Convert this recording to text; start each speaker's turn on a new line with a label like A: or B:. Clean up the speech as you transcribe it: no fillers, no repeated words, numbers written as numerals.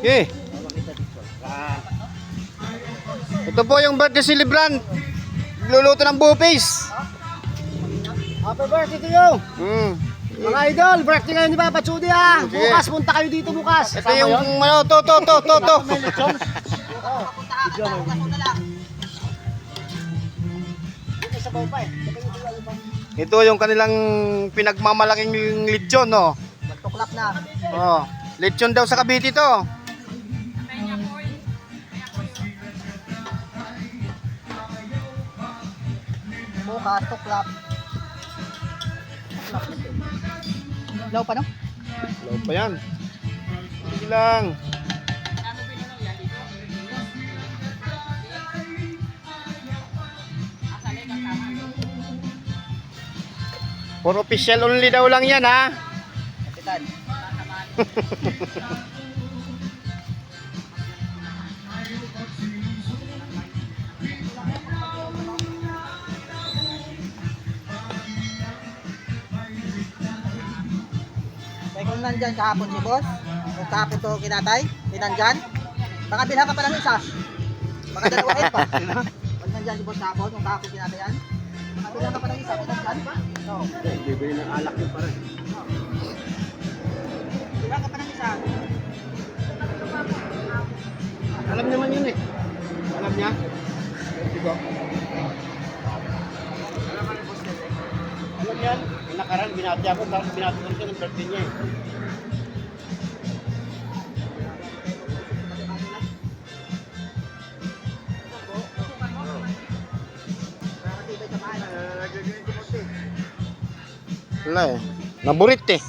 A: Okay. Ito po yung birthday celebrant. Luluto ng buffets.
B: Happy birthday to you! Mga idol, birthday ngayon ni Papa Chudi ha!
A: Sige.
B: Bukas, punta kayo dito bukas!
A: Ito yung ano, to. Ito yung kanilang pinagmamalaking lechon, no?
B: Magtuklap na.
A: Oh, lechon daw sa Cavite to.
B: Bukas, tuklap. Law pa no?
A: Hello pa yan. Sige lang. For official only daw lang yan, ha?
B: Kapitan. Kaya kung nandyan kahapon si boss, kung kahapon to kinatay, pinandyan, baka bilhan ka pa ng isa. Baka dalawain pa. Kung nandyan si boss kahapon, kung kahapon kinatay yan, baka bilhan ka pa ng isa, pinandyan pa. No.
A: Bibili ng alak yun pa rin.
B: Bilhan ka pa ng isa.
A: Alam naman yun eh. Alam niya? Diba? Alam yan. Yung nakaraan, binati ako. Tapos binati ko siya ng birthday niya eh. Wala eh. Naburit eh.